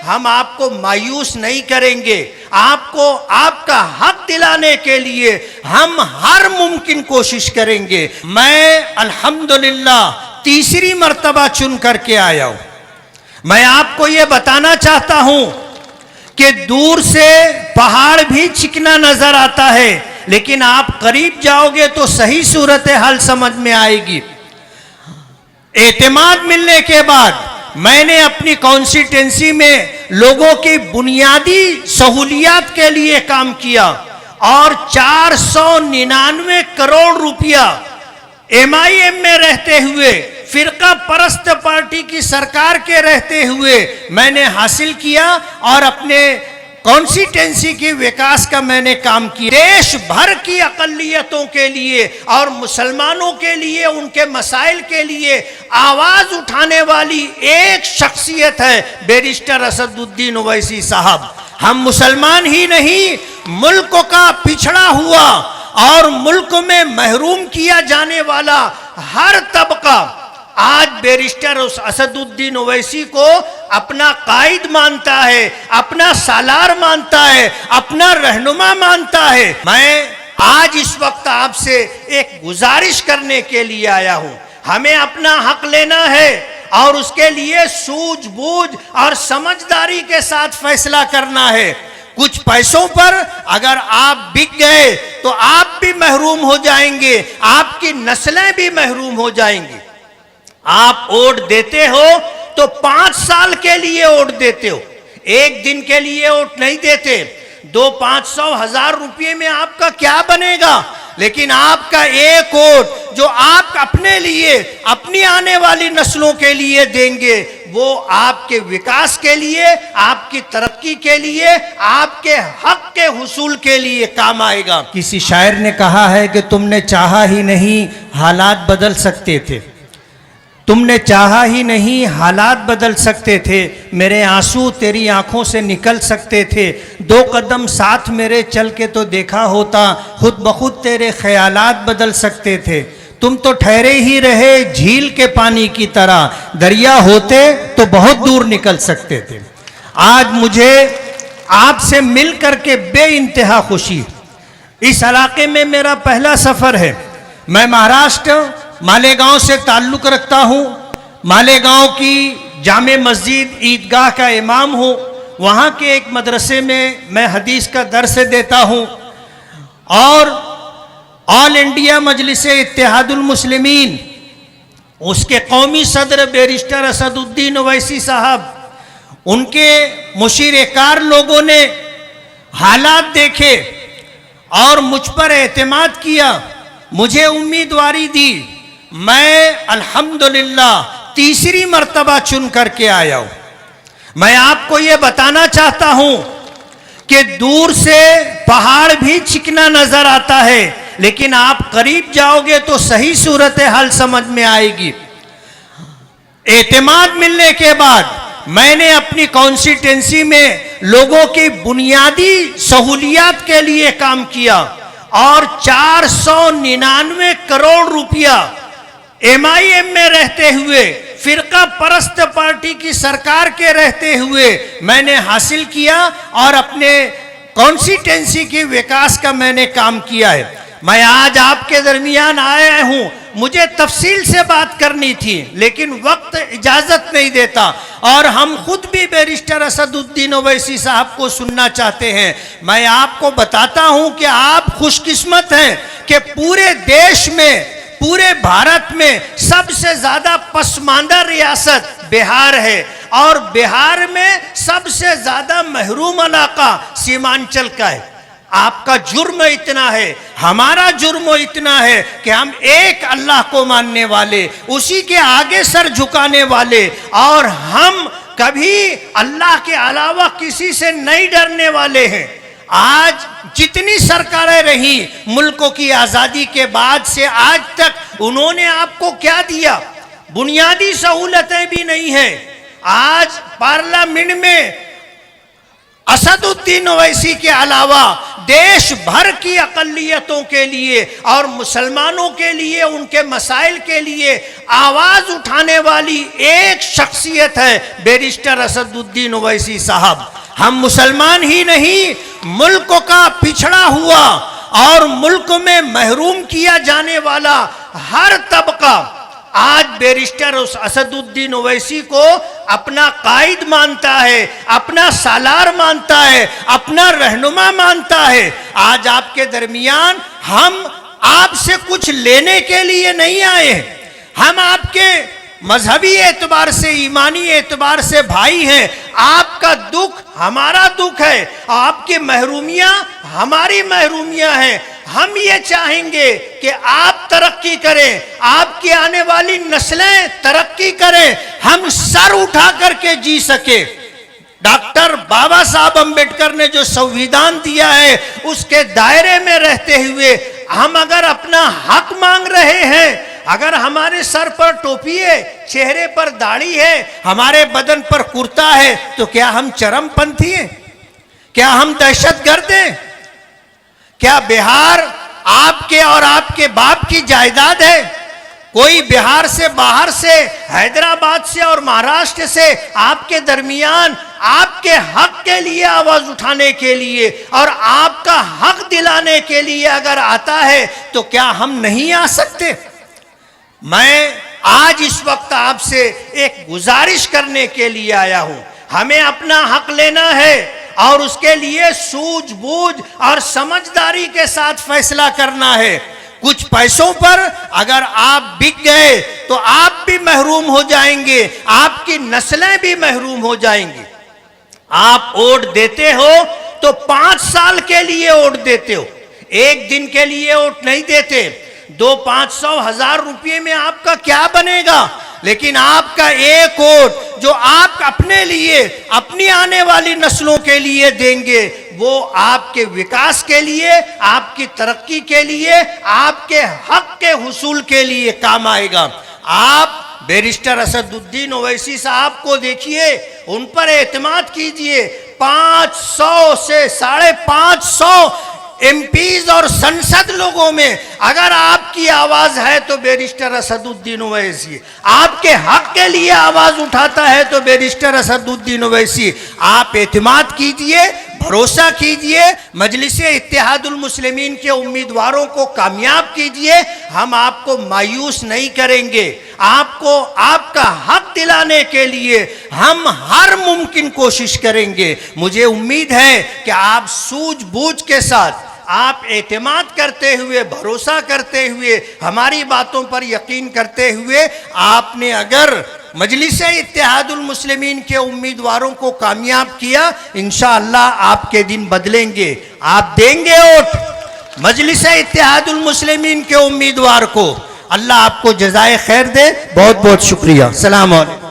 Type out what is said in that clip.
हम आपको मायूस नहीं करेंगे। आपको आपका हक दिलाने के लिए हम हर मुमकिन कोशिश करेंगे। मैं अल्हम्दुलिल्लाह तीसरी मर्तबा चुन करके आया हूं। मैं आपको यह बताना चाहता हूं कि दूर से पहाड़ भी चिकना नजर आता है, लेकिन आप करीब जाओगे तो सही सूरत हाल समझ में आएगी। एतमाद मिलने के बाद मैंने अपनी कॉन्स्टिट्यूंसी में लोगों की बुनियादी सहूलियात के लिए काम किया और 499 करोड़ रुपया MIM में रहते हुए, फिरका परस्त पार्टी की सरकार के रहते हुए मैंने हासिल किया और अपने कॉन्स्टिट्यूंसी की विकास का मैंने काम किया। देश भर की अकलियतों के लिए और मुसलमानों के लिए, उनके मसाइल के लिए आवाज उठाने वाली एक शख्सियत है बैरिस्टर असदुद्दीन ओवैसी साहब। हम मुसलमान ही नहीं, मुल्क का पिछड़ा हुआ और मुल्क में महरूम किया जाने वाला हर तबका आज बैरिस्टर असदुद्दीन ओवैसी को अपना कायद मानता है, अपना सालार मानता है, अपना रहनुमा मानता है। मैं आज इस वक्त आपसे एक गुजारिश करने के लिए आया हूं। हमें अपना हक लेना है और उसके लिए सूझबूझ और समझदारी के साथ फैसला करना है। कुछ पैसों पर अगर आप बिक गए तो आप भी महरूम हो जाएंगे, आपकी नस्लें भी महरूम हो जाएंगी। आप वोट देते हो तो 5 साल के लिए वोट देते हो, एक दिन के लिए वोट नहीं देते। 200-500-1000 रुपये में आपका क्या बनेगा? लेकिन आपका एक वोट जो आप अपने लिए, अपनी आने वाली नस्लों के लिए देंगे, वो आपके विकास के लिए, आपकी तरक्की के लिए, आपके हक के हुसूल के लिए काम आएगा। किसी शायर ने कहा है कि तुमने चाहा ही नहीं हालात बदल सकते थे, तुमने चाहा ही नहीं हालात बदल सकते थे। मेरे आंसू तेरी आंखों से निकल सकते थे, 2 कदम साथ मेरे चल के तो देखा होता, खुद ब खुद तेरे ख्यालात बदल सकते थे। तुम तो ठहरे ही रहे झील के पानी की तरह, दरिया होते तो बहुत दूर निकल सकते थे। आज मुझे आपसे मिल करके बेइंतहा खुशी। इस इलाके में मेरा पहला सफ़र है। मैं महाराष्ट्र मालेगांव से ताल्लुक़ रखता हूँ। मालेगांव की जामे मस्जिद ईदगाह का इमाम हूँ। वहाँ के एक मदरसे में मैं हदीस का दर्स देता हूँ और ऑल इंडिया मजलिस इत्तेहादुल मुस्लिमीन, उसके कौमी सदर बैरिस्टर असदुद्दीन ओवैसी साहब, उनके मुशीर-ए-कार लोगों ने हालात देखे और मुझ पर एतमाद किया, मुझे उम्मीदवारी दी। मैं अल्हम्दुलिल्लाह तीसरी मर्तबा चुन करके आया हूं। मैं आपको यह बताना चाहता हूं कि दूर से पहाड़ भी चिकना नजर आता है, लेकिन आप करीब जाओगे तो सही सूरत हाल समझ में आएगी। एतमाद मिलने के बाद मैंने अपनी कॉन्स्टिट्यूंसी में लोगों की बुनियादी सहूलियात के लिए काम किया और 499 करोड़ रुपया MIM में रहते हुए, फिरका परस्त पार्टी की सरकार के रहते हुए मैंने हासिल किया और अपने कॉन्स्टिट्यूंसी की विकास का मैंने काम किया है। मैं आज आपके दरमियान आया हूं। मुझे तफसील से बात करनी थी, लेकिन वक्त इजाजत नहीं देता और हम खुद भी बैरिस्टर असदुद्दीन ओवैसी साहब को सुनना चाहते हैं। मैं आपको बताता हूं कि आप खुशकिस्मत हैं कि पूरे देश में, पूरे भारत में सबसे ज्यादा पसमानदा रियासत बिहार है और बिहार में सबसे ज्यादा महरूम इलाका सीमांचल का है। आपका जुर्म इतना है, हमारा जुर्म इतना है कि हम एक अल्लाह को मानने वाले, उसी के आगे सर झुकाने वाले, और हम कभी अल्लाह के अलावा किसी से नहीं डरने वाले हैं। आज जितनी सरकारें रही मुल्कों की आज़ादी के बाद से आज तक, उन्होंने आपको क्या दिया? बुनियादी सहूलतें भी नहीं है। आज पार्लियामेंट में असदुद्दीन ओवैसी के अलावा देश भर की अकलियतों के लिए और मुसलमानों के लिए, उनके मसाइल के लिए आवाज उठाने वाली एक शख्सियत है बैरिस्टर असदुद्दीन ओवैसी साहब। हम मुसलमान ही नहीं, मुल्क का पिछड़ा हुआ और मुल्क में महरूम किया जाने वाला हर तबका आज बैरिस्टर असदुद्दीन ओवैसी को अपना कायद मानता है, अपना सालार मानता है, अपना रहनुमा मानता है। आज आपके दरमियान हम आपसे कुछ लेने के लिए नहीं आए, हम आपके मजहबी एतबार से, ईमानी एतबार से भाई हैं। आपका दुख हमारा दुख है, आपकी महरूमियां हमारी महरूमियां हैं। हम ये चाहेंगे कि आप तरक्की करें, आपकी आने वाली नस्लें तरक्की करें, हम सर उठा करके जी सके। डॉक्टर बाबा साहब अंबेडकर ने जो संविधान दिया है उसके दायरे में रहते हुए हम अगर अपना हक मांग रहे हैं, अगर हमारे सर पर टोपी है, चेहरे पर दाढ़ी है, हमारे बदन पर कुर्ता है, तो क्या हम चरमपंथी हैं? क्या हम दहशतगर्द हैं? क्या बिहार आपके और आपके बाप की जायदाद है? कोई बिहार से, बाहर से, हैदराबाद से और महाराष्ट्र से आपके दरमियान आपके हक के लिए आवाज उठाने के लिए और आपका हक दिलाने के लिए अगर आता है तो क्या हम नहीं आ सकते? मैं आज इस वक्त आपसे एक गुजारिश करने के लिए आया हूं। हमें अपना हक लेना है और उसके लिए सूझबूझ और समझदारी के साथ फैसला करना है। कुछ पैसों पर अगर आप बिक गए तो आप भी महरूम हो जाएंगे, आपकी नस्लें भी महरूम हो जाएंगी। आप वोट देते हो तो 5 साल के लिए वोट देते हो, एक दिन के लिए वोट नहीं देते। 200-500-1000 रुपये में आपका क्या बनेगा? लेकिन आपका एक वोट जो आप अपने लिए, अपनी आने वाली नस्लों के लिए देंगे, वो आपके विकास के लिए, आपकी तरक्की के लिए, आपके हक के हुसूल के लिए काम आएगा। आप बैरिस्टर असदुद्दीन ओवैसी साहब को देखिए, उन पर एतमाद कीजिए। 500 से 550 एमपीज और संसद लोगों में अगर आपकी आवाज है तो बैरिस्टर असदुद्दीन ओवैसी, आपके हक के लिए आवाज उठाता है तो बैरिस्टर असदुद्दीन ओवैसी। आप एतमाद कीजिए, भरोसा कीजिए, मजलिस इत्तेहादुल मुस्लिमीन के उम्मीदवारों को कामयाब कीजिए। हम आपको मायूस नहीं करेंगे, आपको आपका हक दिलाने के लिए हम हर मुमकिन कोशिश करेंगे। मुझे उम्मीद है कि आप सूझबूझ के साथ, आप एतमाद करते हुए, भरोसा करते हुए, हमारी बातों पर यकीन करते हुए, आपने अगर मजलिस इत्तेहादुल मुस्लिमीन के उम्मीदवारों को कामयाब किया, इंशाअल्लाह आपके दिन बदलेंगे। आप देंगे वोट मजलिस इत्तेहादुल मुस्लिमीन के उम्मीदवार को। अल्लाह आपको जज़ाए खैर दे। बहुत बहुत शुक्रिया। सलाम अलैकुम।